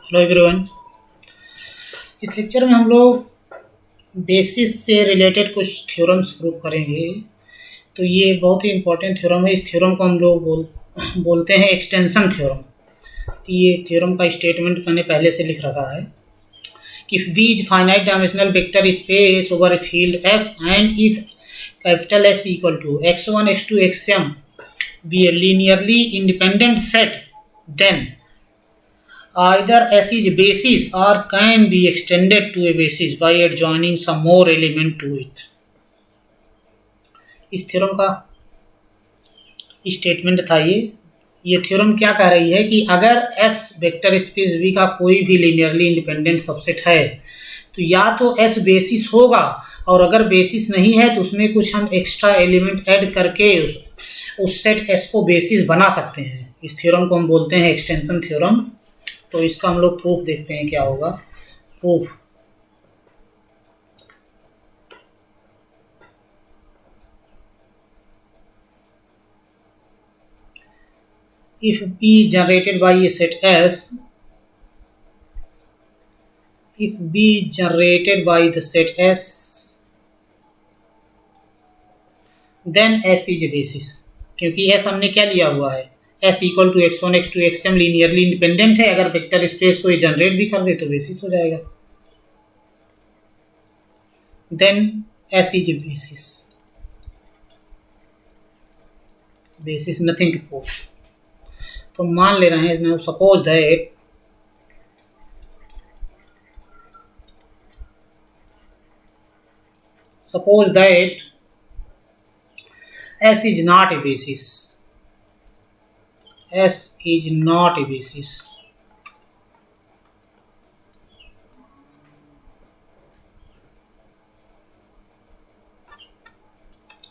Hello everyone. इस lecture में हम लोग बेसिस से रिलेटेड कुछ थ्योरम्स प्रूव करेंगे। तो ये बहुत ही इम्पोर्टेंट थ्योरम है। इस थ्योरम को हम लोग बोलते हैं एक्सटेंशन थ्योरम। तो ये थ्योरम का स्टेटमेंट मैंने पहले से लिख रखा है कि V is finite dimensional vector space over a field F and if capital S equal to x1 x2 xm be a linearly independent set, then either S is basis or can be extended to a basis by adjoining some more element to it। इस theorem का statement था ये theorem क्या कह रही है कि अगर S वेक्टर स्पेस V का कोई भी लीनियरली इंडिपेंडेंट सबसेट है तो या तो S बेसिस होगा, और अगर बेसिस नहीं है तो उसमें कुछ हम एक्स्ट्रा एलिमेंट ऐड करके उस सेट S को बेसिस बना सकते हैं। इस थ्योरम को हम बोलते हैं एक्सटेंशन थ्योरम। तो इसका हम लोग प्रूफ देखते हैं क्या होगा। Proof if B generated by a set S, if B generated by the set S, then S is a basis। क्योंकि S हमने क्या लिया हुआ है, S equal to x1 x2 xm linearly independent है। अगर वेक्टर स्पेस को ये जनरेट भी कर दे तो बेसिस हो जाएगा। Then S is a basis. Basis nothing to prove. तो मान ले रहे हैं मैं suppose that S is not a basis। S is not a basis।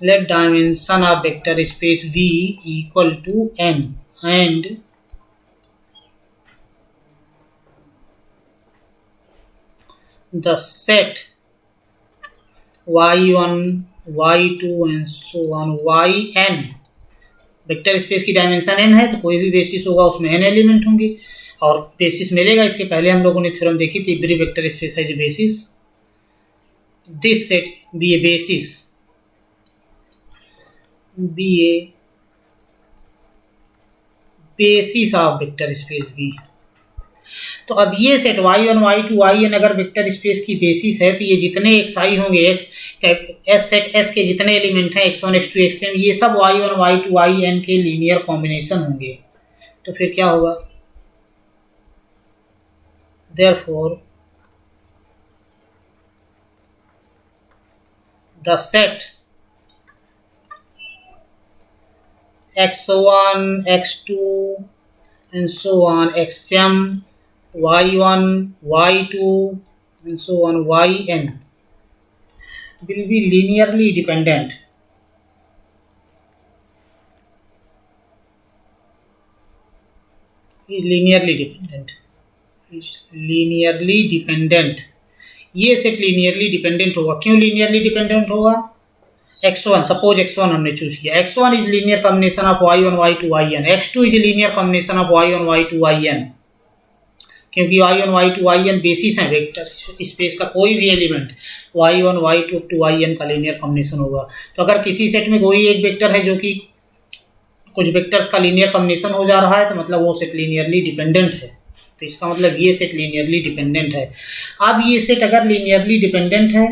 Let dimension of vector space V equal to n and the set y1 y2 and so on yn। Vector space की dimension n है तो कोई भी basis होगा उसमें n element होंगे और basis मिलेगा। इसके पहले हम लोगों ने थ्योरम देखी थी, एवरी वेक्टर स्पेस है basis. This set be a basis, be a basis of vector space V। तो अब ये सेट y1 y2 yn अगर वेक्टर स्पेस की बेसिस है तो ये जितने xi होंगे, S सेट S के जितने एलिमेंट हैं x1 x2 xm, ये सब y1 y2 yn के लीनियर कॉम्बिनेशन होंगे। तो फिर क्या होगा, therefore the set x1 x2 and so on xm y1 y2 and so on yn will be linearly dependent। linearly dependent। ये सेट लीनियरली डिपेंडेंट होगा। क्यों लीनियरली डिपेंडेंट होगा, x1 सपोज x1 हमने चूज किया, x1 is linear combination of y1 y2 yn, x2 is linear combination of y1 y2 yn। क्योंकि y1 y2 yn basis है vector space का, कोई भी element y1 y2 to yn का linear combination होगा। तो अगर किसी सेट में कोई एक वेक्टर है जो कि कुछ वेक्टर्स का लीनियर कॉम्बिनेशन हो जा रहा है तो मतलब वो सेट लीनियरली डिपेंडेंट है। तो इसका मतलब ये सेट लीनियरली डिपेंडेंट है। अब ये सेट अगर लीनियरली डिपेंडेंट है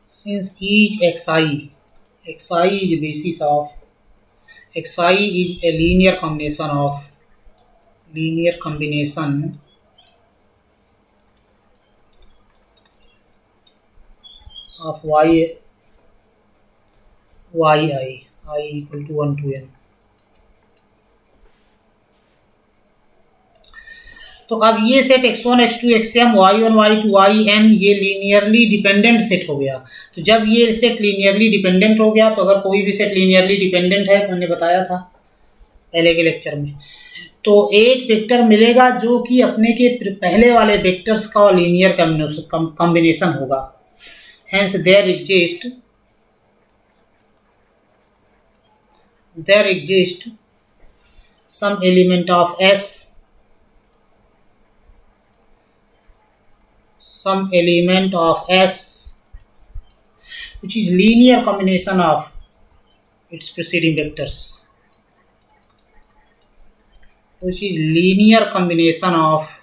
since each xi is basis of xi is a linear combination of yi I equal to 1 to n। तो अब ये set x1 x2 xm y1 y2 yn ये linearly dependent set हो गया। तो जब ये सेट लीनियरली डिपेंडेंट हो गया तो अगर कोई भी सेट लीनियरली डिपेंडेंट है, मैंने बताया था पहले के लेक्चर में, तो एक वेक्टर मिलेगा जो कि अपने के पहले वाले वेक्टर्स का लीनियर कॉम्बिनेशन होगा। Hence there exists there exists some element of S, which is linear combination of its preceding vectors, which is linear combination of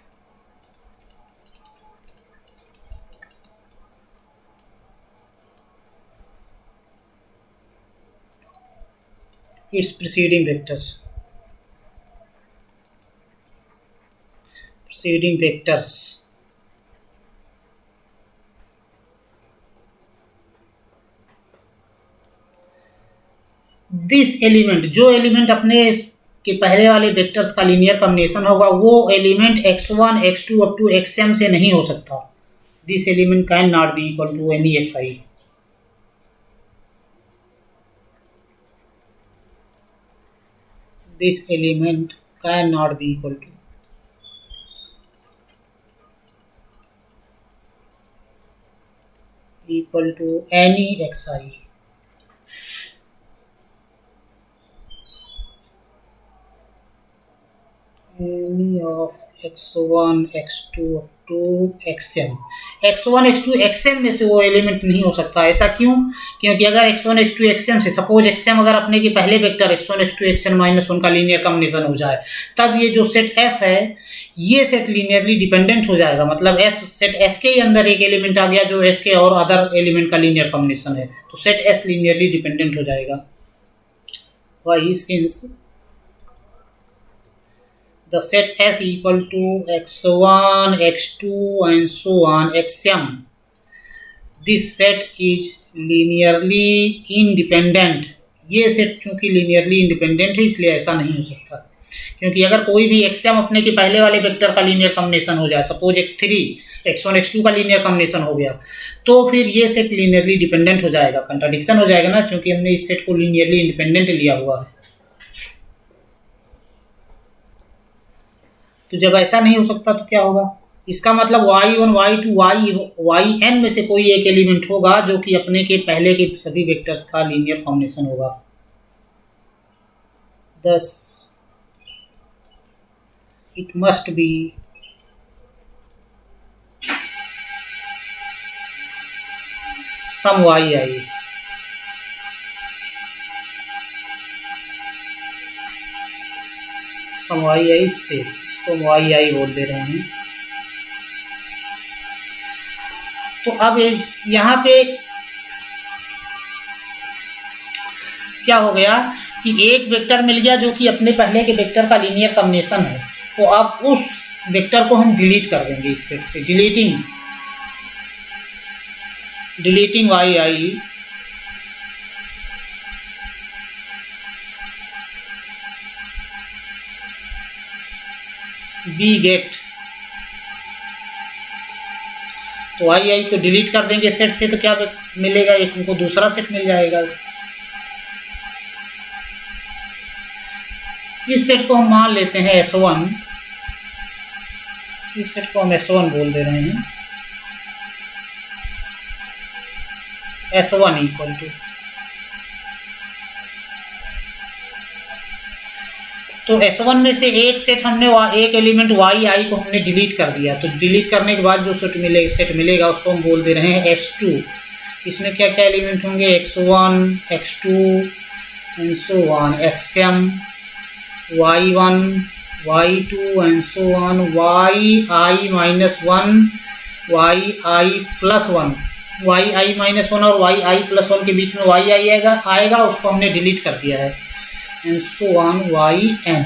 its preceding vectors. This element, जो एलिमेंट अपने के पहले वाले vectors का linear combination होगा वो element x1 x2 up to xm से नहीं हो सकता. This element can not be equal to any xi. This element cannot be equal to any xi. Any of x1 x2 up to xm. x1 x2 xm में से वो element नहीं हो सकता. ऐसा क्यों? क्योंकि अगर x1 x2 xm से सपोज xm अगर अपने के पहले वेक्टर x1 x2 xn -1 का लीनियर कॉम्बिनेशन हो जाए, तब ये जो सेट S है ये सेट लीनियरली डिपेंडेंट हो जाएगा. मतलब सेट S के अंदर एक एलिमेंट आ गया जो S के और अदर एलिमेंट का लीनियर कॉम्बिनेशन है, तो सेट S लीनियरली डिपेंडेंट हो जाएगा. Why? Since the set S equal to x1 x2 and so on xm, this set is linearly independent. ये सेट चूंकि लीनियरली इंडिपेंडेंट है इसलिए ऐसा नहीं हो सकता. क्योंकि अगर कोई भी xm अपने के पहले वाले वेक्टर का लीनियर कॉम्बिनेशन हो जाए, सपोज x3 x1 x2 का लीनियर कॉम्बिनेशन हो गया, तो फिर ये सेट लीनियरली डिपेंडेंट हो जाएगा. कंट्राडिक्शन हो जाएगा ना, क्योंकि हमने इस सेट को लीनियरली इंडिपेंडेंट लिया हुआ है. तो जब ऐसा नहीं हो सकता तो क्या होगा? इसका मतलब y1 y2 yn में से कोई एक एलिमेंट होगा जो कि अपने के पहले के सभी वेक्टर्स का लीनियर कॉम्बिनेशन होगा. Thus it must be some yi. Some yi से, इसको yi बोल दे रहे हैं. तो अब यहाँ पे क्या हो गया कि एक वेक्टर मिल गया जो कि अपने पहले के वेक्टर का लीनियर कॉम्बिनेशन है. तो अब उस वेक्टर को हम डिलीट कर देंगे इस सेट से. Deleting yi we get. तो आई को डिलीट कर देंगे सेट से, तो क्या मिलेगा? एक हमको दूसरा सेट मिल जाएगा. इस सेट को हम मान लेते हैं S1. इस सेट को हम S1 बोल दे रहे हैं. S1 इक्वल टू, तो S1 में से एक सेट हमने एक एलिमेंट yi को हमने डिलीट कर दिया. तो डिलीट करने के बाद जो सेट मिलेगा उसको हम बोल दे रहे हैं S2. इसमें क्या क्या एलिमेंट होंगे? x1 x2 and so on, xm y1 y2 and so on, yi -1 yi +1 और yi+1 के बीच में yi आएगा, उसको हमने डिलीट कर दिया है. And so on yn.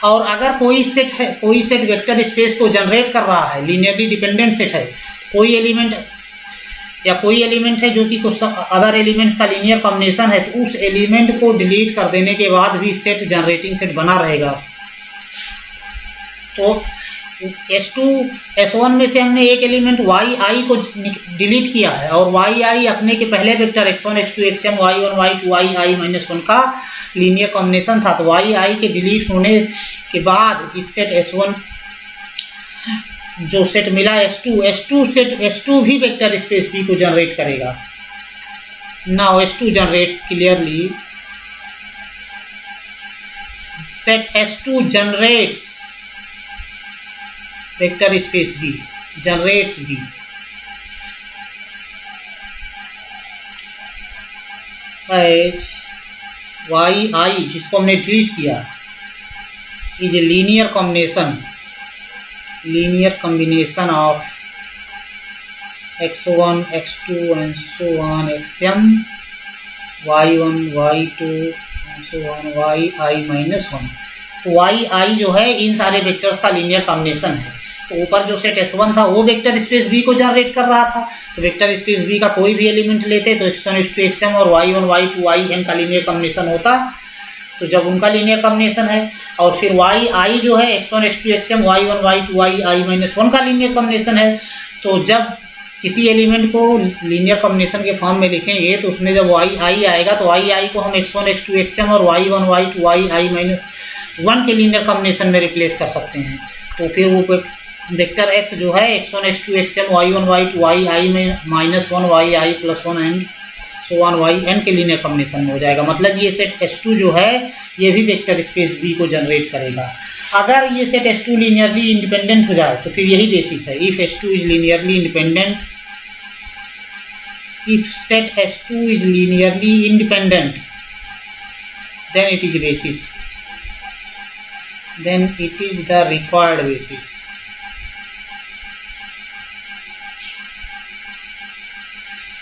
और अगर कोई सेट वेक्टर स्पेस को जनरेट कर रहा है, लीनियरली डिपेंडेंट सेट है, कोई एलिमेंट है जो कि कुछ अदर एलिमेंट्स का लीनियर कॉम्बिनेशन है, तो उस एलिमेंट को डिलीट कर देने के बाद भी सेट जनरेटिंग सेट बना रहेगा. तो S1 में से हमने एक एलिमेंट yi को डिलीट किया है, और yi अपने के पहले vector x1 x2 xm y1 y2 yi -1 का लीनियर कॉम्बिनेशन था. तो yi के डिलीट होने के बाद इस सेट S1 जो सेट मिला S2 भी वेक्टर स्पेस B को जनरेट करेगा. now S2 generates clearly, set S2 generates vector space V, generates V. as yi जिसको हमने डिलीट किया is a linear combination of x1 x2 and so on xm y1 y2 and so on yi minus 1. तो yi जो है इन सारे vectors का linear combination है. तो ऊपर जो सेट S1 था वो वेक्टर स्पेस V को जनरेट कर रहा था. तो वेक्टर स्पेस V का कोई भी एलिमेंट लेते तो x1 x2 xm और y1 y2 yn का लीनियर कॉम्बिनेशन होता. तो जब उनका लीनियर कॉम्बिनेशन है और फिर yi जो है x1 x2 xm y1 y2 yi minus 1 का लीनियर कॉम्बिनेशन है. तो जब किसी एलिमेंट को लीनियर कॉम्बिनेशन के फॉर्म में लिखेंगे तो उसमें जब yi आएगा तो yi को हम x1 x2 xm और y1 y2 yi minus 1 के लीनियर कॉम्बिनेशन में रिप्लेस कर सकते हैं. तो फिर वो वेक्टर x जो है x1 x2 xm y1 y2 yi minus 1 yi plus 1 and so on yn के लीनियर कॉम्बिनेशन में हो जाएगा. मतलब ये सेट S2 जो है ये भी वेक्टर स्पेस V को जनरेट करेगा. अगर ये सेट S2 लीनियरली इंडिपेंडेंट हो जाए तो फिर यही बेसिस है. If S2 is linearly independent, if set S2 is linearly independent, then it is basis, then it is the required basis.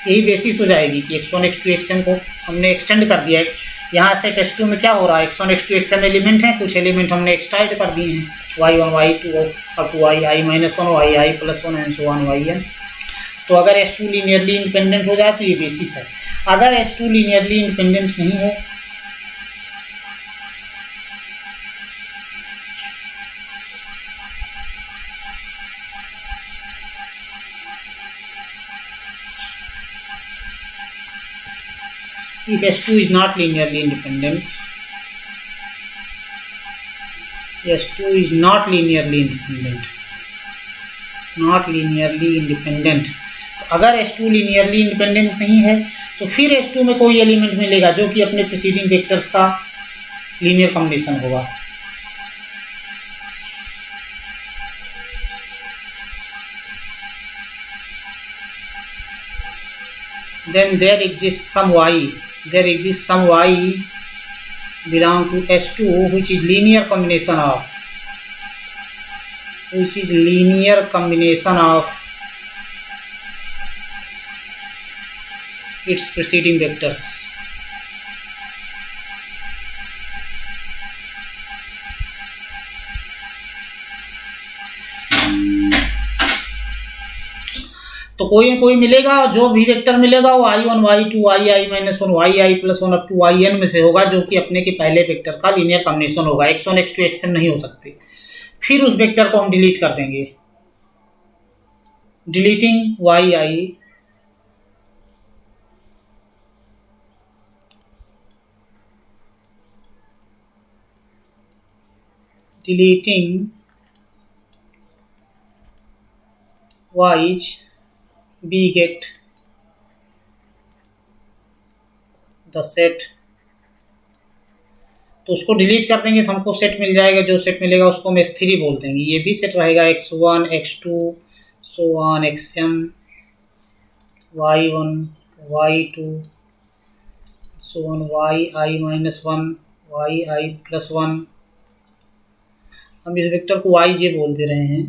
यही बेसिस हो जाएगी कि x1 x2 xm को हमने एक्सटेंड कर दिया है. यहाँ सेट S2 में क्या हो रहा है, x1 x2 xm एलिमेंट हैं, कुछ एलिमेंट हमने एक्सट्राइड कर दिए हैं y1 y2 up to yi minus 1 yi plus 1 and so on yn. तो अगर S2 लीनियरली इंडिपेंडेंट हो जाए तो ये बेसिस है. अगर S2 लीनियरली इंडिपेंडेंट नहीं है if S2 is not linearly independent, S2 is not linearly independent. तो अगर S2 linearly independent नहीं है तो फिर S2 में कोई एलिमेंट मिलेगा जो कि अपने प्रीसीडिंग वेक्टर्स का लीनियर कॉम्बिनेशन होगा. Then there exists some y belong to S2 which is linear combination of its preceding vectors. तो कोई न कोई मिलेगा और जो भी वेक्टर मिलेगा वो i1 y2 yi minus 1 yi plus 1 up to yn में से होगा जो कि अपने के पहले वेक्टर का लीनियर कॉम्बिनेशन होगा. x1 x2 xm नहीं हो सकते. फिर उस वेक्टर को हम डिलीट कर देंगे. Deleting yi we get the set. तो उसको डिलीट कर देंगे तो हमको सेट मिल जाएगा. जो सेट मिलेगा उसको हम S3 बोल देंगे. ये भी सेट रहेगा x1 x2 so on xm y1 y2 so on yi minus 1 yi plus 1. हम इस वेक्टर को yj बोल दे रहे हैं.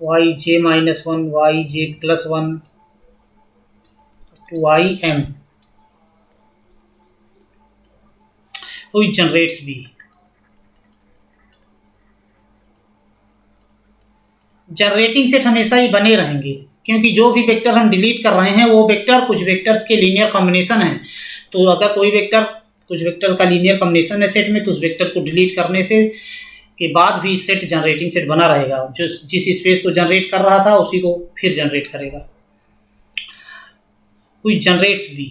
yj minus 1 yj plus 1 to ym which generates B. Generating set हमेशा ही बने रहेंगे क्योंकि जो भी वेक्टर हम डिलीट कर रहे हैं वो वेक्टर कुछ वेक्टर्स के लीनियर कॉम्बिनेशन है. तो अगर कोई वेक्टर कुछ वेक्टर का लीनियर कॉम्बिनेशन है सेट में तो उस वेक्टर को डिलीट करने से के बाद भी सेट जनरेटिंग सेट बना रहेगा. जो जिस स्पेस को जनरेट कर रहा था उसी को फिर जनरेट करेगा. कोई जनरेट्स भी.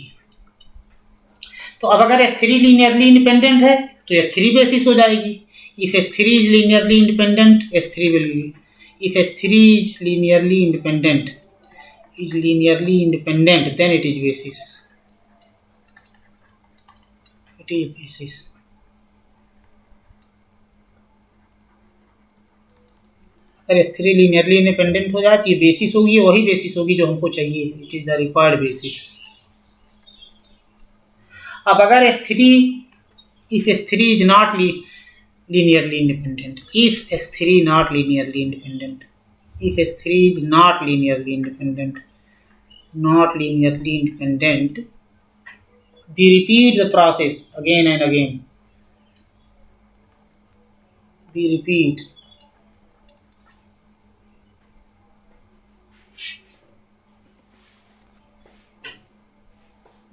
तो अब अगर S3 लीनियरली इंडिपेंडेंट है तो S3 बेसिस हो जाएगी. If S3 is linearly independent S3 will be. If S3 is linearly independent is linearly independent, then it is basis. It is basis. अगर S3 लीनियरली इंडिपेंडेंट हो जाए तो ये basis होगी, वही बेसिस होगी जो हमको चाहिए. It is the required basis. अब अगर S3, if S3 is not linearly independent, if S3 not linearly independent, if S3 is not linearly independent, we repeat the process again and again. We repeat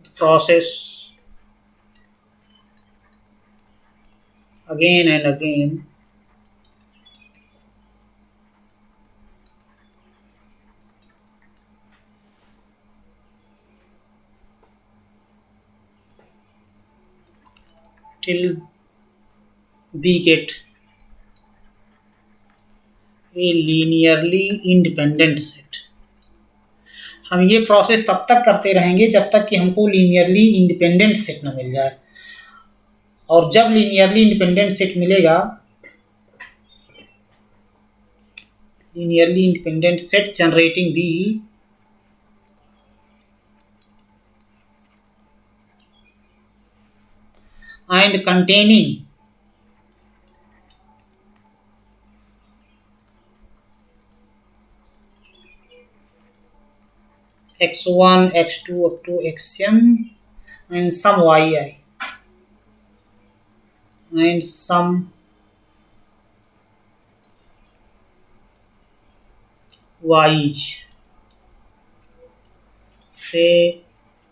the process again and again till we get a linearly independent set. हम ये process तब तक करते रहेंगे जब तक कि हमको लीनियरली इंडिपेंडेंट सेट ना मिल जाए. और जब लीनियरली इंडिपेंडेंट सेट मिलेगा, linearly independent set generating B and containing x1, x2 up to xm and some yi and some y's, say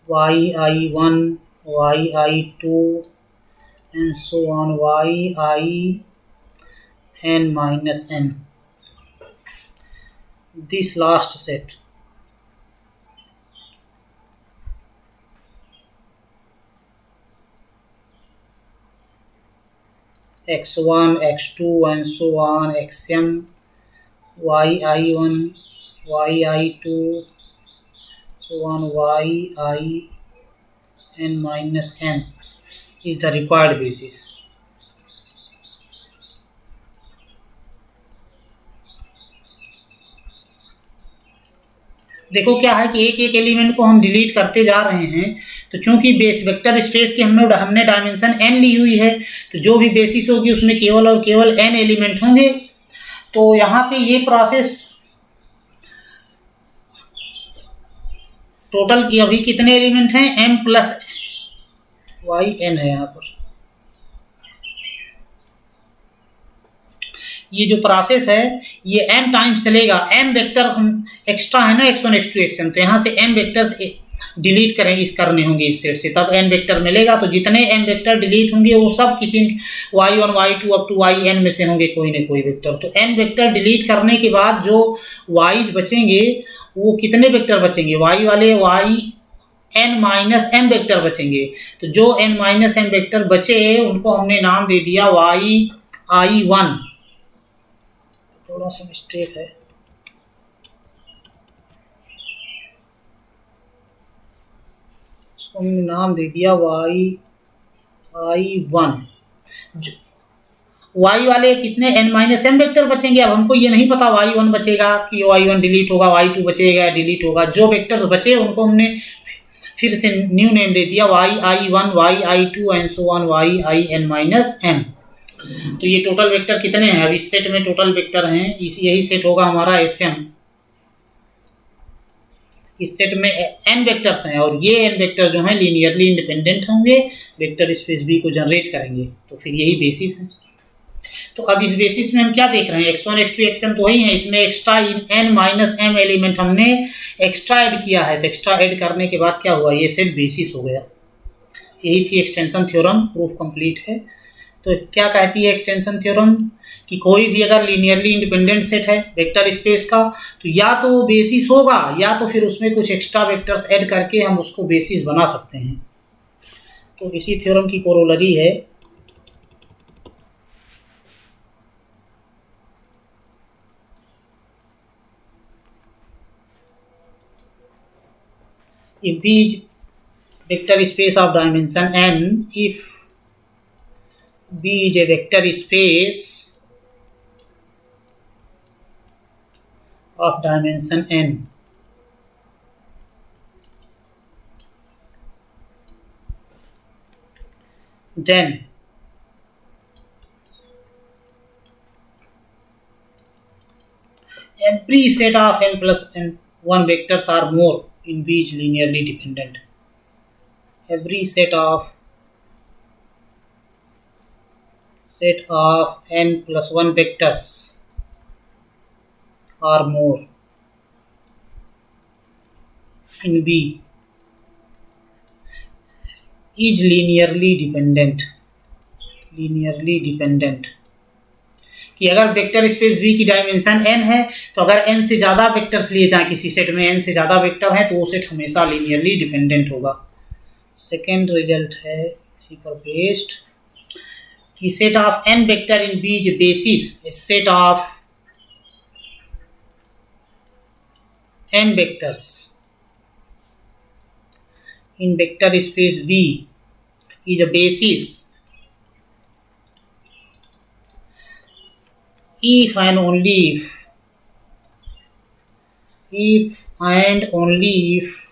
yi1, yi2 and so on, yi n minus n. This last set x1, x2 and so on, xm, yi1, yi2, so on, yi n minus n is the required basis. देखो क्या है कि एक एक element को हम delete करते जा रहे हैं, तो चूंकि बेस वेक्टर स्पेस की हमने डायमेंशन n ली हुई है, तो जो भी बेसिस होगी उसमें केवल और केवल n एलिमेंट होंगे. तो यहाँ पे ये प्रोसेस टोटल की अभी कितने एलिमेंट हैं, m प्लस वाई n है. यहाँ पर ये जो प्रोसेस है ये m टाइम्स चलेगा. m वेक्टर एक्स्ट्रा है ना, x1, x2, xm, तो यहाँ से m वेक्टर्स डिलीट करने होंगे इस सेट से, तब n वेक्टर मिलेगा. तो जितने m वेक्टर डिलीट होंगे वो सब किसी y1, y2 up to yn में से होंगे कोई ना कोई वेक्टर. तो n वेक्टर डिलीट करने के बाद जो y's बचेंगे वो कितने वेक्टर बचेंगे, y वाले n माइनस m वेक्टर बचेंगे. तो जो n माइनस m वेक्टर बचे उनको हमने नाम दे दिया yi1. थोड़ा सा मिस्टेक है, उसको हमने नाम दे दिया yi1. y वाले कितने n माइनस m वेक्टर बचेंगे. अब हमको ये नहीं पता y1 बचेगा कि y1 डिलीट होगा, y2 बचेगा डिलीट होगा. जो वेक्टर्स बचे उनको हमने फिर से न्यू नेम दे दिया yi1, yi2 and so on yin minus m. तो ये टोटल वेक्टर कितने हैं, अब इस सेट में टोटल वेक्टर हैं, यही सेट होगा हमारा sm. इस सेट में n वेक्टर्स हैं और ये n वेक्टर जो हैं लीनियरली इंडिपेंडेंट होंगे, वेक्टर स्पेस b को जनरेट करेंगे. तो फिर यही बेसिस है. तो अब इस बेसिस में हम क्या देख रहे हैं, x1, x2, xm तो वही है. इसमें extra n minus m element हमने एक्स्ट्रा ऐड किया है. तो एक्स्ट्रा ऐड करने के बाद क्या हुआ, ये सेट बेसिस हो गया. यही थी एक्सटेंशन थ्योरम. प्रूफ कंप्लीट है. तो क्या कहती है एक्सटेंशन थ्योरम कि कोई भी अगर लीनियरली इंडिपेंडेंट सेट है वेक्टर स्पेस का, तो या तो वो बेसिस होगा या तो फिर उसमें कुछ एक्स्ट्रा वेक्टर्स ऐड करके हम उसको बेसिस बना सकते हैं. तो इसी थ्योरम की कोरोलरी है if B is vector space of dimension n, if B is a vector space of dimension n, then every set of n plus n1 vectors or more in B is linearly dependent. Every set of n plus 1 vectors or more in B is linearly dependent. Linearly dependent कि अगर vector space V की dimension n है तो अगर n से ज़्यादा vectors लिए जाएं किसी सेट में, n से ज़्यादा वेक्टर हैं तो वो सेट हमेशा लिनियरली डिपेंडेंट होगा. सेकेंड रिजल्ट है इसी पर बेस्ड कि set of n vector in B is basis set of n vectors in vector space V is a basis if and only if and only if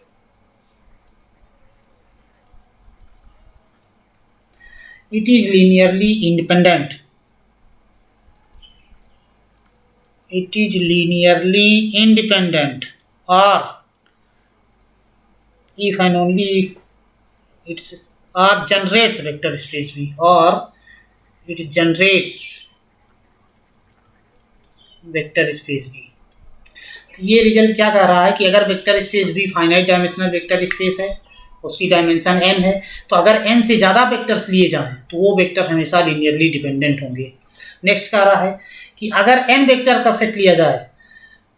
it is linearly independent. It is linearly independent, or if and only if it's or generates vector space V, or it generates vector space V. ये result क्या कह रहा है कि अगर vector space V finite dimensional vector space है, उसकी dimension n है, तो अगर n से ज़्यादा वेक्टर्स लिए जाएं तो वो वेक्टर हमेशा लीनियरली डिपेंडेंट होंगे. नेक्स्ट कह रहा है कि अगर n वेक्टर का सेट लिया जाए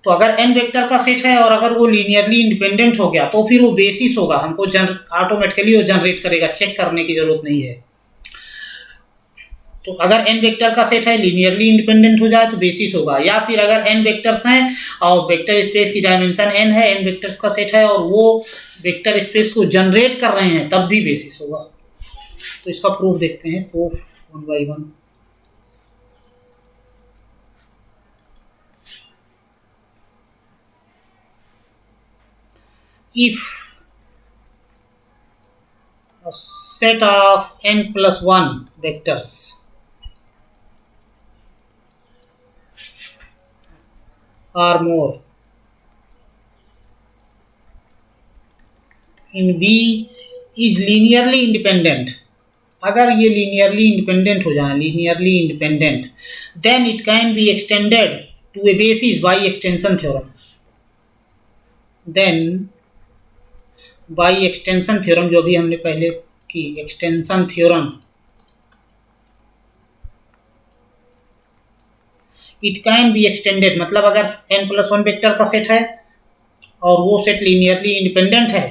तो अगर n वेक्टर का सेट है और अगर वो लीनियरली इंडिपेंडेंट हो गया तो फिर वो बेसिस होगा, हमको ऑटोमेटिकली वो जनरेट करेगा, चेक करने की जरूरत नहीं है. तो अगर n वेक्टर का सेट है लीनियरली इंडिपेंडेंट हो जाए तो बेसिस होगा, या फिर अगर n वेक्टर्स हैं और वेक्टर स्पेस की डायमेंशन n है, n वेक्टर्स का सेट है और वो वेक्टर स्पेस को जनरेट कर रहे हैं तब भी बेसिस होगा. तो इसका प्रूफ देखते हैं, proof one by one. If a set of n plus 1 vectors or more in V is linearly independent, अगर ये linearly independent हो जाए, linearly independent, then it can be extended to a basis by extension theorem. Then by extension theorem, जो भी हमने पहले की extension theorem, it can be extended, मतलब अगर n plus 1 वेक्टर का सेट है और वो सेट लीनियरली इंडिपेंडेंट है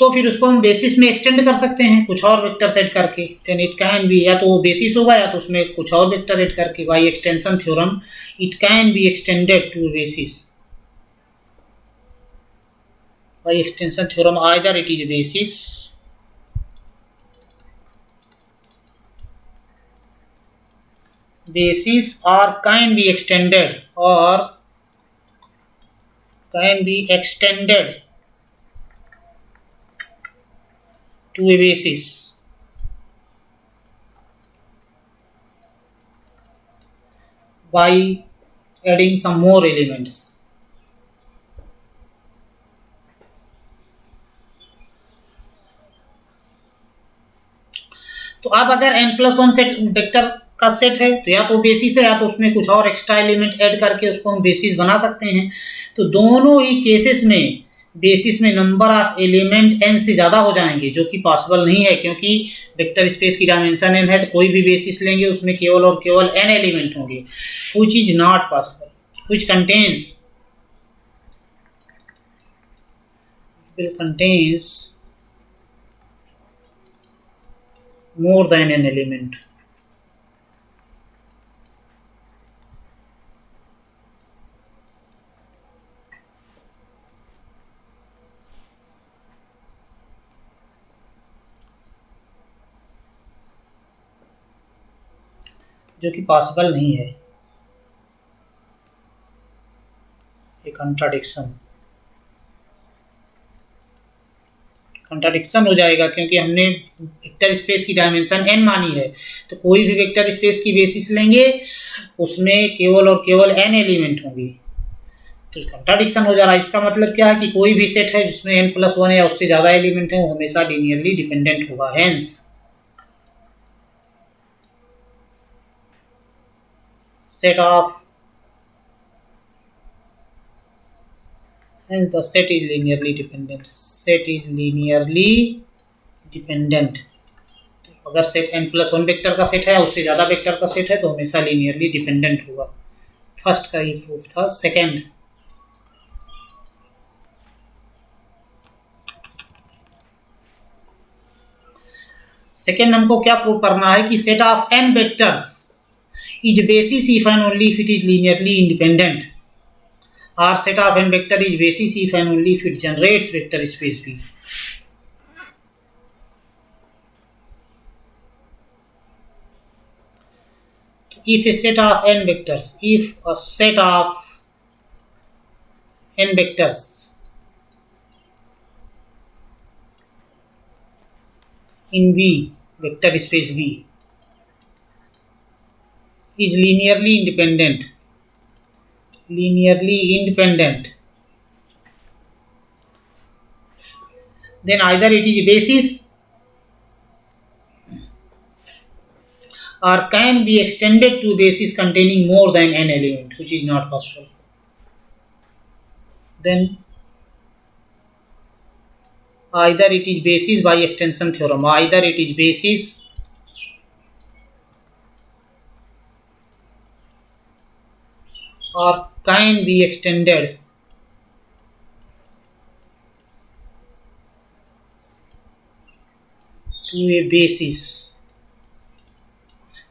तो फिर उसको हम बेसिस में एक्सटेंड कर सकते हैं कुछ और वेक्टर सेट करके. देन इट कैन बी, या तो वो बेसिस होगा या तो उसमें कुछ और वेक्टर ऐड करके. By extension theorem it can be extended to basis. By extension theorem either it is basis or can be extended to a basis by adding some more elements. तो अब अगर n प्लस 1 सेट वेक्टर का set है तो या तो basis है या तो उसमें कुछ और एक्स्ट्रा एलिमेंट ऐड करके उसको हम बेसिस बना सकते हैं. तो दोनों ही केसेस में बेसिस में नंबर ऑफ एलिमेंट n से ज़्यादा हो जाएंगे, जो कि पॉसिबल नहीं है क्योंकि वेक्टर स्पेस की डायमेंशन n है तो कोई भी बेसिस लेंगे उसमें केवल और केवल n एलिमेंट होंगे, which is not possible, which contains more than an element. जो कि पॉसिबल नहीं है। ये कंट्राडिक्शन हो जाएगा, क्योंकि हमने वेक्टर स्पेस की डायमेंशन n मानी है, तो कोई भी वेक्टर स्पेस की बेसिस लेंगे उसमें केवल और केवल n एलिमेंट होंगे, तो कंट्राडिक्शन हो जा रहा है। इसका मतलब क्या है कि कोई भी सेट है जिसमें n+1 या उससे ज़्यादा एलिमेंट है वो हमेशा लीनियरली डिपेंडेंट होगा। Hence set of hence the set is linearly dependent, set is linearly dependent। अगर सेट n+1 वेक्टर का सेट है या उससे ज़्यादा वेक्टर का सेट है तो हमेशा लीनियरली डिपेंडेंट होगा। फर्स्ट का ये प्रूफ था। सेकेंड हमको क्या प्रूव करना है कि set of n vectors is basis if and only if it is linearly independent, और set of n vector is basis if and only if it generates vector space भी। If a set of n vectors, if a set of n vectors in V, vector space V, is linearly independent, then either it is a basis or can be extended to basis containing more than n element, which is not possible. Then either it is basis by extension theorem, either it is basis or can be extended to a basis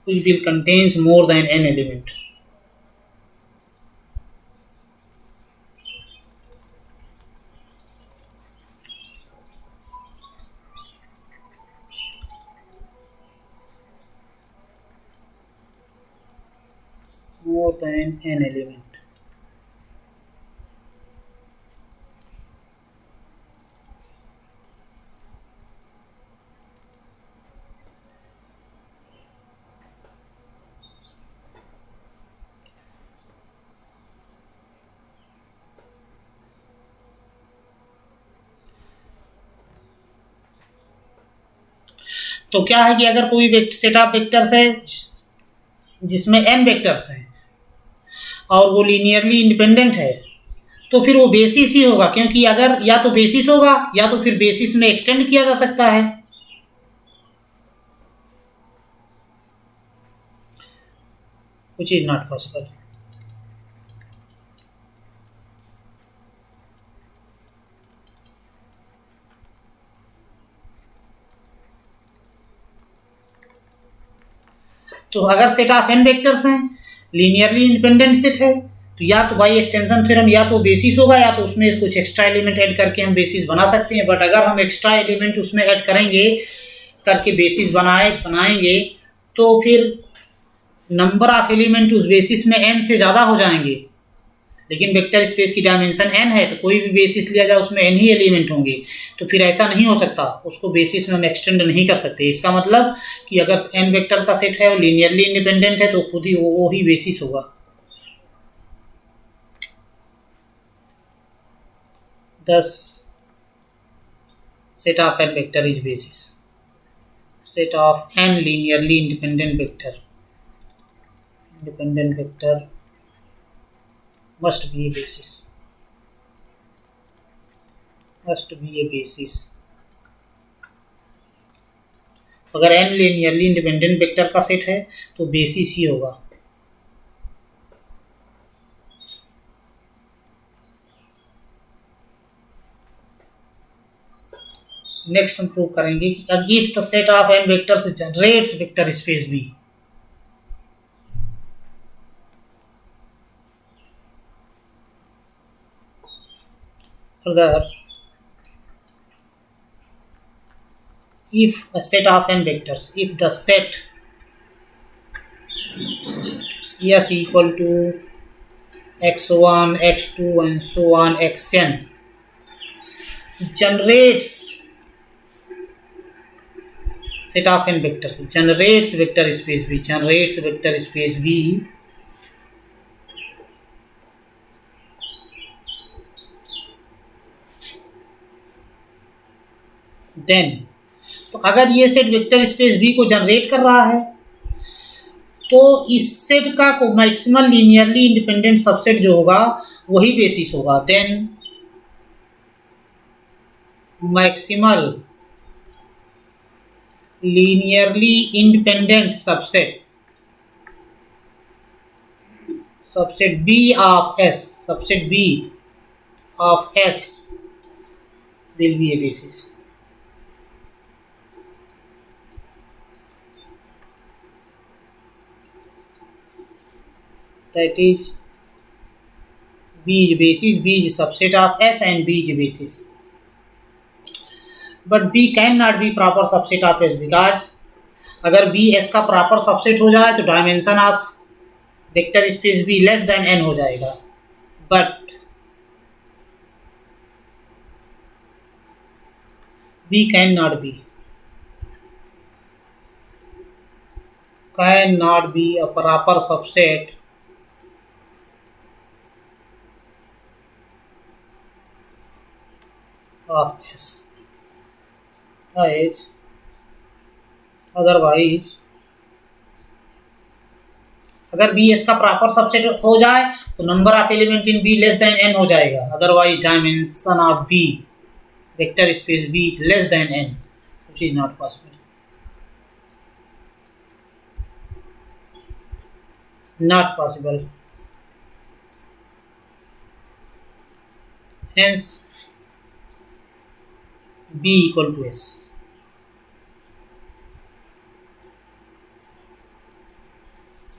which will contains more than n element. More than n element. तो क्या है कि अगर कोई set of vectors है जिसमें n vectors हैं और वो लीनियरली इंडिपेंडेंट है, तो फिर वो बेसिस ही होगा, क्योंकि अगर या तो बेसिस होगा या तो फिर बेसिस में एक्सटेंड किया जा सकता है। which is not possible. तो अगर सेट ऑफ n वेक्टर्स हैं, लीनियरली इंडिपेंडेंट सेट है, तो या तो बाई एक्सटेंशन थ्योरम या तो बेसिस होगा या तो उसमें कुछ एक्स्ट्रा एलिमेंट ऐड करके हम बेसिस बना सकते हैं। बट अगर हम एक्स्ट्रा एलिमेंट उसमें ऐड करेंगे करके बेसिस बनाएंगे तो फिर नंबर ऑफ एलिमेंट उस बेसिस में n से ज़्यादा हो जाएंगे। लेकिन वेक्टर स्पेस की डायमेंशन n है, तो कोई भी बेसिस लिया जाए उसमें n ही एलिमेंट होंगे, तो फिर ऐसा नहीं हो सकता, उसको बेसिस में हम एक्सटेंड नहीं कर सकते। इसका मतलब कि अगर n वेक्टर का सेट है और लीनियरली इंडिपेंडेंट है तो खुद ही वो ही बेसिस होगा। Thus set of n vector is basis. Set of n linearly independent vector must be a basis. अगर n linearly independent वेक्टर का सेट है तो बेसिस ही होगा। नेक्स्ट हम प्रूव करेंगे कि if the set of n vectors generates vector space B, further if a set of n vectors, if the set S equal to x1, x2 and so on xn generates set of n vectors, generates vector space V, generates vector space V, then तो अगर ये सेट vector space V को generate कर रहा है तो इस सेट का को मैक्सिमल लीनियरली इंडिपेंडेंट सबसेट जो होगा वही बेसिस होगा। Then maximal linearly independent subset B of S, subset B of S will be a basis. That is B is basis, B is subset of S and B is basis. But B cannot be proper subset of S because अगर B S का proper subset हो जाए तो dimension of vector space B less than n हो जाएगा। But B cannot be a proper subset of S. Otherwise अगर B S का proper subset हो जाए तो number of element in B less than N हो जाएगा। Otherwise dimension of B vector space B is less than N, which is not possible, not possible. Hence B equal to S.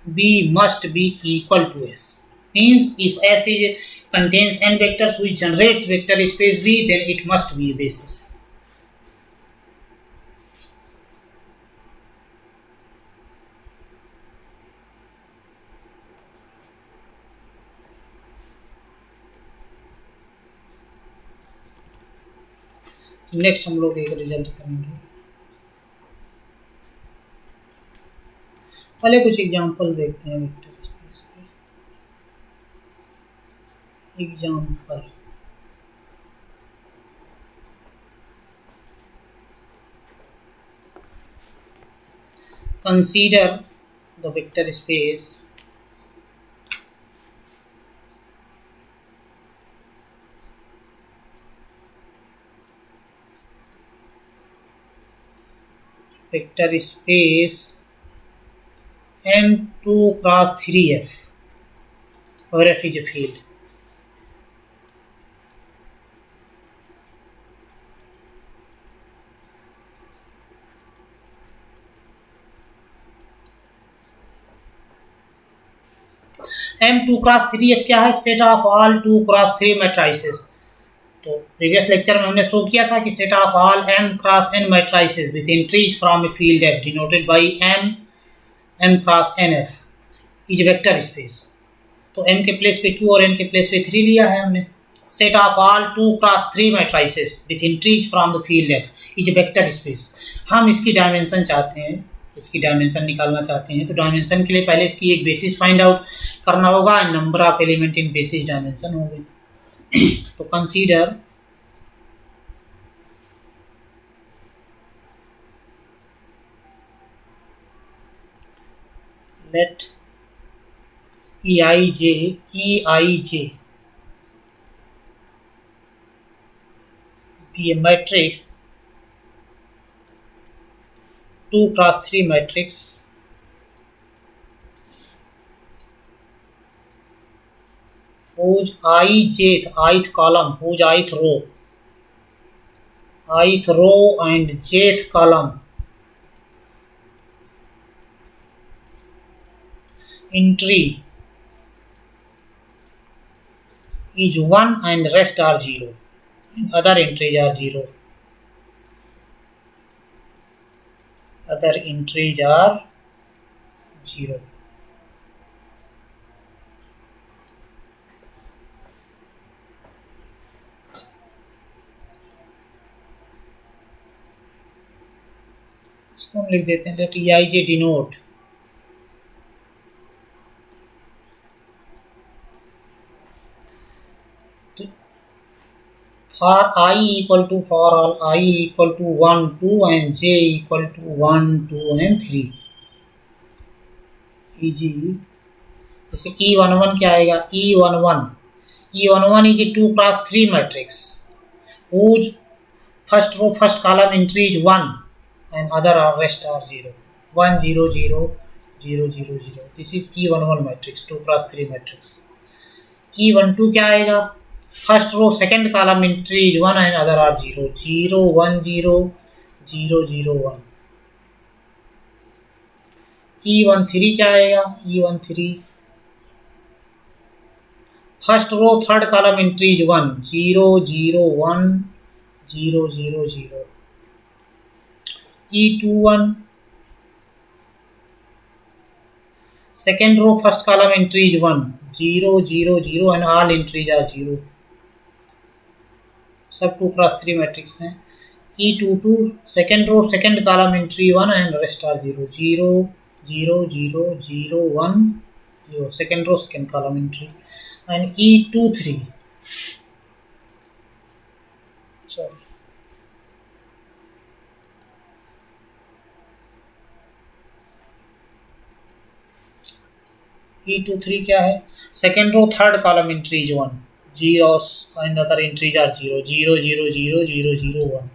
B must be equal to S. Means if S contains n vectors which generates vector space B, then it must be a basis. Next हम लोग एक result करेंगे। पहले कुछ example देखते हैं vector space के। Example consider the vector space M2 cross 3F, where F is a field. M2 cross 3F क्या है? Set of all 2 cross 3 matrices. तो प्रीवियस लेक्चर में हमने शो किया था कि set of all M cross n matrices with entries from a field F denoted by M cross nF is vector space. तो M के प्लेस पे 2 और N के प्लेस पे 3 लिया है हमने। Set of all 2 cross 3 matrices with entries from the field F is vector space. हम इसकी डायमेंशन चाहते हैं, इसकी डायमेंशन निकालना चाहते हैं। तो डायमेंशन के लिए पहले इसकी एक बेसिस फाइंड आउट करना होगा, number of element in basis dimension हो गए। तो consider let EIJ be a matrix 2 cross 3 matrix whose ith column, whose ith row and jth column entry is 1 and rest are 0 and other entries are 0. Other entries are 0. इसको हम लिख देते हैं let E I J denote for I equal to for all I equal to 1 2 and j equal to 1 2 and 3 e.g. जैसे E11 क्या आएगा E11 is a 2 cross 3 matrix whose first row first column entry is 1 and other are rest are 0 1 0 0 0 0 0. This is E11 matrix 2 cross 3 matrix. E12 क्या आएगा first row second column entry is 1 and other are 0 0 1 0 0 0 1. E13 क्या आएगा E13 first row third column entry is 1 0 0 1 0 0 0. E21 second row first column entry is 1 0 0 0 and all entries are 0. सब 2 cross 3 matrix हैं. E22 second row second column entry 1 and rest are 0 0 0 0 0 1 0 second row second column entry. And E23 sorry E23 क्या है second row third column entry is 1 zeros and other entries are 0 0 0 0 0 0 1.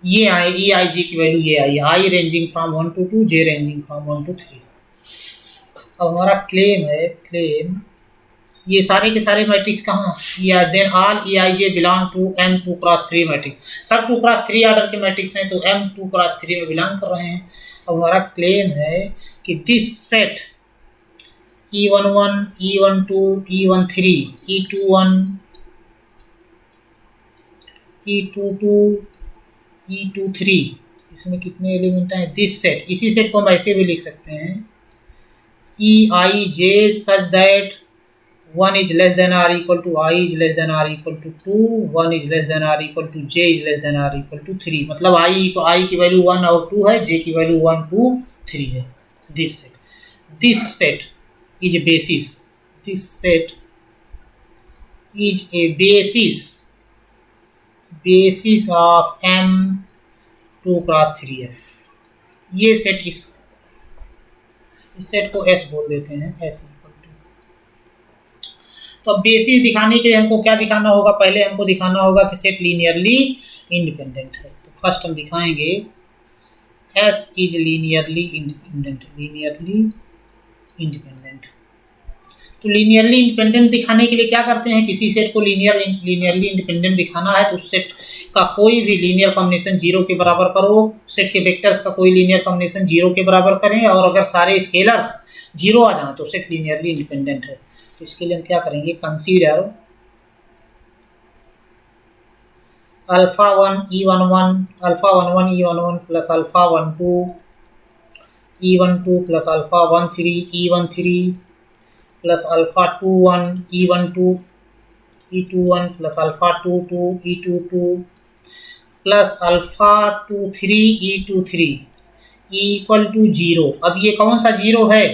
ये आए ई आई जी की value ये i i ranging from 1 to 2 j ranging from 1 to 3. अब हमारा claim है claim ये सारे के सारे मैट्रिक्स कहाँ या then all E I J belong to M2 cross 3 matrix. सब 2 क्रॉस 3 ऑर्डर के मैट्रिक्स हैं तो M2 क्रॉस 3 में बिलोंग कर रहे हैं. अब हमारा क्लेम है कि this set E11, E12, E13, E21, E22, E23 इसमें कितने एलिमेंट हैं दिस सेट. इसी सेट को हम ऐसे भी लिख सकते हैं ई I J such that 1 is less than or equal to I is less than or equal to 2 1 is less than or equal to j is less than or equal to 3. मतलब I की value 1 और 2 है j की value 1 2 3 है. This set is a basis. This set is a basis of M2 cross 3F. ये set इस set को S बोल देते हैं S इक्वल टू. तो अब बेसिस दिखाने के लिए हमको क्या दिखाना होगा पहले हमको दिखाना होगा कि सेट लीनियरली इंडिपेंडेंट है. तो फर्स्ट हम दिखाएंगे S इज लीनियरली इंडिपेंडेंट. तो लीनियरली इंडिपेंडेंट दिखाने के लिए क्या करते हैं किसी सेट को लीनियरली इंडिपेंडेंट दिखाना है तो उस सेट का कोई भी लीनियर कॉम्बिनेशन 0 के बराबर करो. सेट के वेक्टर्स का कोई लीनियर कॉम्बिनेशन 0 के बराबर करें और अगर सारे स्केलर्स 0 आ जाए तो सेट लीनियरली इंडिपेंडेंट है. तो इसके लिए हम क्या करेंगे consider alpha 1 E11 E11 plus alpha 12 E12 plus alpha 13 plus alpha 21 E21 plus alpha 22 E22 plus alpha 23 E23 equal to 0. अब ये कौन सा 0 है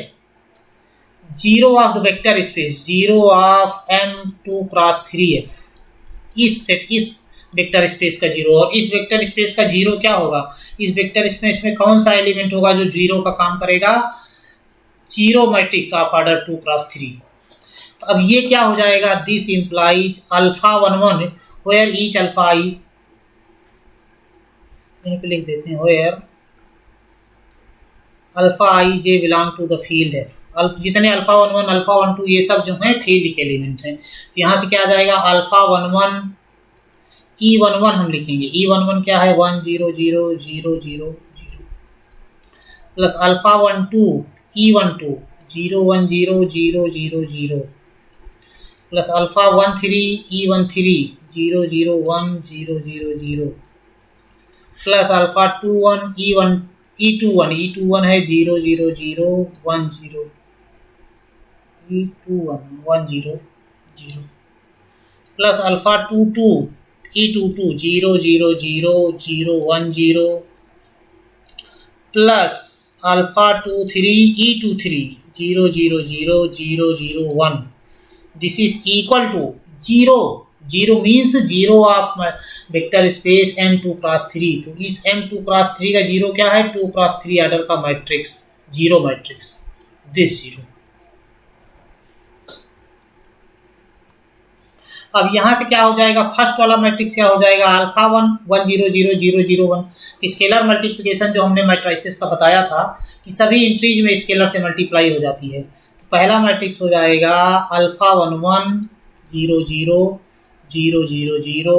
0 of the vector space 0 of M2 cross 3F. इस सेट इस वेक्टर स्पेस का 0 और इस वेक्टर स्पेस का 0 क्या होगा इस वेक्टर स्पेस में कौन सा एलिमेंट होगा जो 0 का काम करेगा 0 मैट्रिक्स ऑफ ऑर्डर 2 क्रॉस 3. तो अब ये क्या हो जाएगा this implies alpha 11 where each alpha i यहीं पे लिख देते हैं where alpha i J belong to the field F. जितने अल्फा 11 अल्फा 12 ये सब जो हैं फील्ड के एलिमेंट हैं. तो यहाँ से क्या आ जाएगा अल्फा 11 E11 हम लिखेंगे E11 क्या है 1 0 0 0 0 0 plus alpha 12 E12 0 1 0 0 0 0 plus alpha 13 E13 0 0 1 0 0 0 plus alpha 21 E21 है 0 0 0 1 0 E21 1 0 0 plus alpha 22 E22 0 0 0 0 1 0 plus alpha 2 3 E 2 3 0 0 0 0 0 1. This is equal to 0. 0 means 0 of vector space M2 cross 3. तो इस M2 क्रॉस 3 का 0 क्या है? 2 क्रॉस 3 ऑर्डर का matrix, 0 matrix, this 0. अब यहाँ से क्या हो जाएगा? फर्स्ट वाला मैट्रिक्स क्या हो जाएगा? अल्फा 1 1 0 0 0 0 1. तो स्केलर मल्टीप्लिकेशन जो हमने मैट्रिसेस का बताया था कि सभी इंट्रीज में स्केलर से मल्टीप्लाई हो जाती है. तो पहला मैट्रिक्स हो जाएगा अल्फा 1 1 0 0 0 0 0.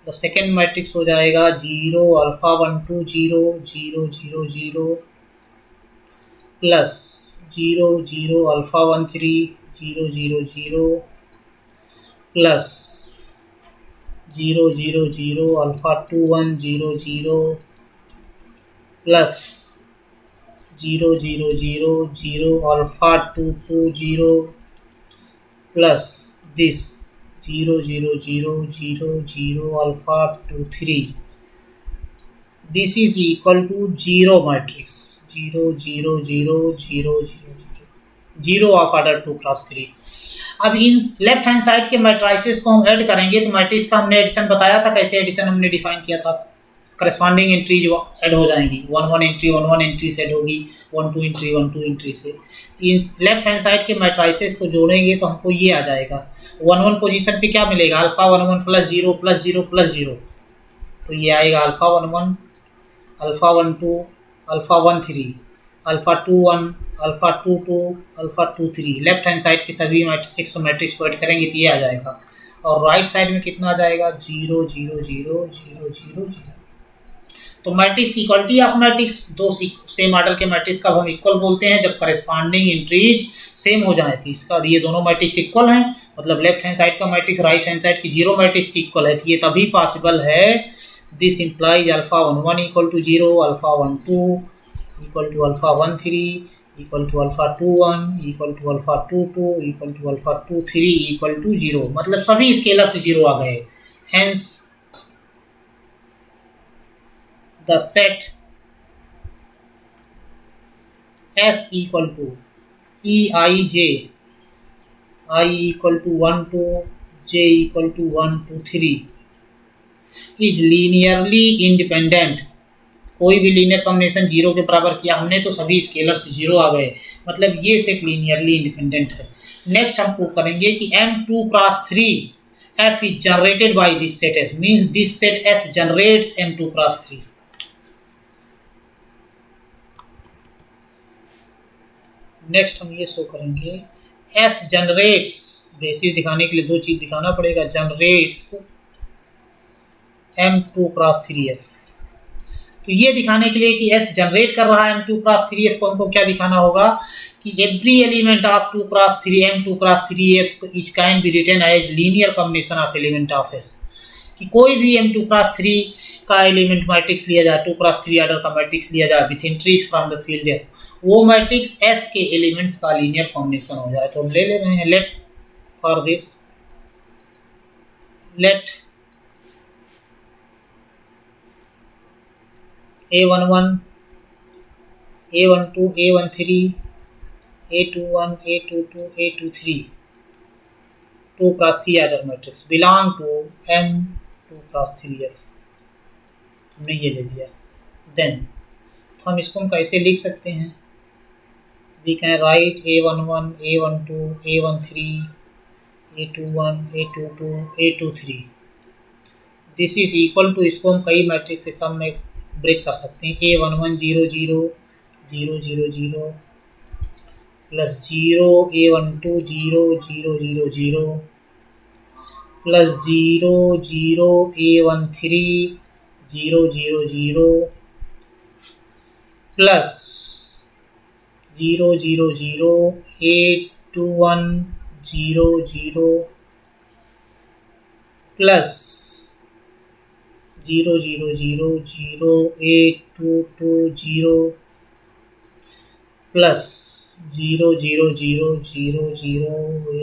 द सेकेंड मैट्रिक्स हो जाएगा 0 alpha 1 2 0 0 0 0 plus 0 0 alpha 1 3 0 0 0 plus 0 0 0 alpha 2 1 0 0 plus 0 0 0 0 alpha 2 2 0 plus this 0 0 0 0 0 alpha 2 3. This is equal to 0 matrix, 0 0 0 0 0 0 of order 2 cross 3. अब इन लेफ्ट हैंड साइड के मैट्रिसेस को हम ऐड करेंगे. तो मैट्रिक्स का हमने एडिशन बताया था, कैसे एडिशन हमने डिफाइन किया था. करस्पॉन्डिंग एंट्री जो ऐड हो जाएंगी, 1 1 एंट्री 1 1 एंट्री से ऐड होगी, 1 2 एंट्री 1 2 एंट्री से. तो इन लेफ्ट हैंड साइड के मैट्रिसेस को जोड़ेंगे तो हमको ये आ जाएगा. 1 1 पोजीशन पे क्या मिलेगा? Alpha 1 1 plus 0 plus 0 plus 0. तो ये आएगा alpha 1 1 alpha 1 2 alpha 1 3 alpha 2 1 alpha 2 2 alpha 2 3. Left hand side के सभी मैट्रिक्स को ऐड करेंगे तो ये आ जाएगा. और राइट साइड में कितना आ जाएगा? 0 0 0 0 0 0. तो मैट्रिक्स इक्वलिटी ऑफ मैट्रिक्स, दो सेम ऑर्डर के मैट्रिक्स का हम इक्वल बोलते हैं जब करस्पॉन्डिंग एंट्रीज सेम हो जाए. तो इसका ये दोनों मैट्रिक्स इक्वल हैं, मतलब लेफ्ट हैंड साइड का मैट्रिक्स राइट हैंड साइड की 0 मैट्रिक्स की इक्वल है. तो ये तभी पॉसिबल है. This implies alpha 1 1 equal to 0 alpha 1 2 equal to alpha 1 3 equal to alpha 2 1 equal to alpha 2 2 equal to alpha 2 3 equal to 0. मतलब सभी स्केलर से 0 आ गए. Hence the set S equal to EIJ, I equal to 1 2 J equal to 1 2 3 is linearly independent. कोई भी linear combination 0 के बराबर किया हमने तो सभी स्केलर से 0 आ गए, मतलब ये सेट लीनियरली इंडिपेंडेंट है. नेक्स्ट हम प्रूव करेंगे कि M2 cross 3 F is generated by this set S, means this set S generates M2 cross 3. Next हम ये शो करेंगे S जनरेट्स, बेसिस दिखाने के लिए दो चीज दिखाना पड़ेगा. Generates M2 cross 3F. तो ये दिखाने के लिए कि S जनरेट कर रहा है M2 क्रॉस 3F को हमको क्या दिखाना होगा कि every element of 2 cross 3 M2 cross 3F is can be written as linear combination of element of S. कि कोई भी M2 क्रॉस 3 का एलिमेंट मैट्रिक्स लिया जाए, 2 क्रॉस 3 ऑर्डर का मैट्रिक्स लिया जाए with entries from the field, वो मैट्रिक्स S के एलिमेंट्स का लीनियर कॉम्बिनेशन हो जाए. तो हम ले रहे हैं let for this, let A11 A12 A13 A21 A22 A23 2 cross 3 order matrix belong to M2 cross 3F. हमने ये ले लिया. देन तो हम इसको हम कैसे लिख सकते हैं? We can write A11 A12 A13 A21 A22 A23. This is equal to, इसको हम कई मैट्रिक्स के सम में ब्रेक कर सकते हैं. A11 0 0 0 0 0 plus 0 A12 0 0 0 0 plus 0 0 A13 0 0 0 plus 0 0 0 A21 0 0 plus 0 0 0 0 A22 0 plus 0 0 0 0 0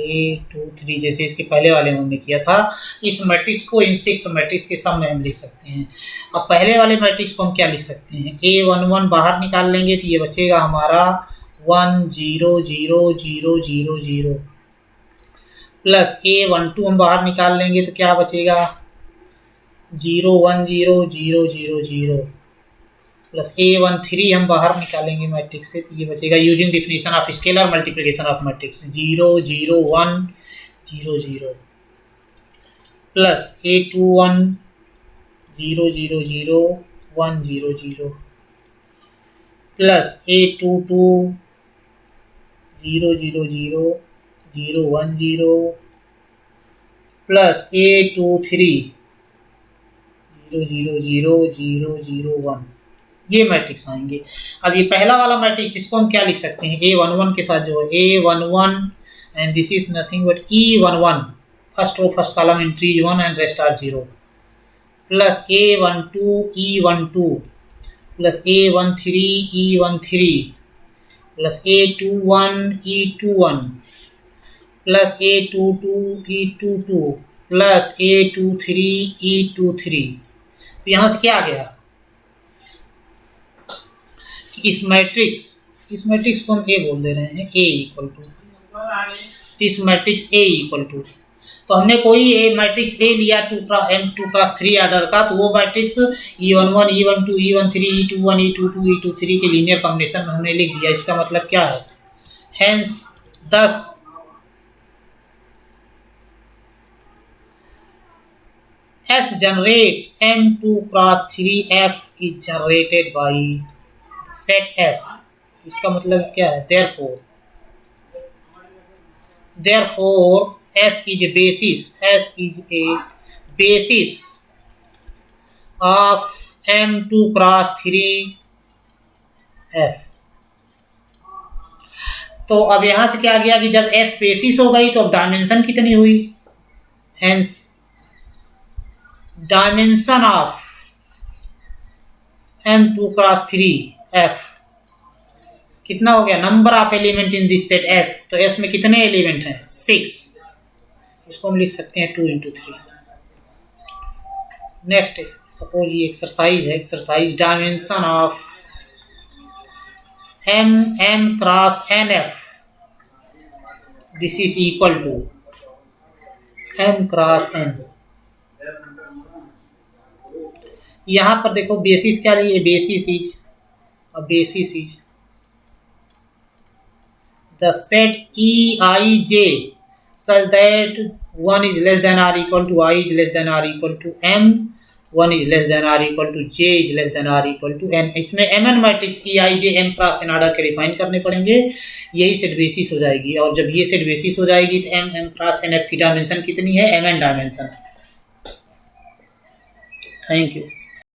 8 2 3 जैसे इसके पहले वाले में हमने किया था। इस मैट्रिक्स को इन 6 मैट्रिक्स के सम में हम लिख सकते हैं। अब पहले वाले मैट्रिक्स को हम क्या लिख सकते हैं, A11 बाहर निकाल लेंगे तो ये बचेगा हमारा 1 0 0 0 0 0 प्लस A12 हम बाहर निकाल लेंगे तो क्या बचेगा 0 1 0 0 0 0 प्लस A13 हम बाहर निकालेंगे मैट्रिक्स से तो ये बचेगा using definition of scalar multiplication of matrix 0 0 1 0 0 plus A21 0 0 0 1 0 0 plus A22 0 0 0 0 1 0 plus A23 0 0 0 0 0 1 ये मैट्रिक्स आएंगे। अब ये पहला वाला मैट्रिक्स इसको हम क्या लिख सकते हैं A11 के साथ जो है A11 and this is nothing but E11 first row first column entries 1 and rest are 0 plus A12 E12 plus A13 E13 plus A21 E21 plus A22 E22 plus A23 E23। तो यहाँ से क्या आ गया कि इस मैट्रिक्स को हम ए बोल दे रहे हैं ए इक्वल टू, तो इस मैट्रिक्स ए इक्वल टू, तो हमने कोई ए मैट्रिक्स ए लिया 2 क्रॉस 3 ऑर्डर का, तो वो matrix E11 E12 E13 E21 E22 E23 के लीनियर कॉम्बिनेशन में हमने लिख दिया। इसका मतलब क्या है, hence thus S generates M2 cross 3F is generated by set S। इसका मतलब क्या है, therefore S is a basis of M2 cross 3F। तो अब यहां से क्या आ गया कि जब S बेसिस हो गई तो अब डायमेंशन कितनी हुई, hence dimension of M2 cross 3F कितना हो गया, number of element in this set S। तो S में कितने एलिमेंट हैं, 6। इसको हम लिख सकते हैं 2 × 3। नेक्स्ट सपोज ये एक्सरसाइज है, exercise dimension of M cross NF this is equal to M cross N। यहाँ पर देखो बेसिस क्या लिए, basis is the set EIJ such that 1 is less than or equal to I is less than or equal to M, 1 is less than or equal to J is less than or equal to N। इसमें MN matrix EIJ M cross N order के define करने पड़ेंगे, यही set basis हो जाएगी। और जब ये सेट बेसिस हो जाएगी तो M क्रॉस NF की डायमेंशन कितनी है, MN डायमेंशन। Thank you.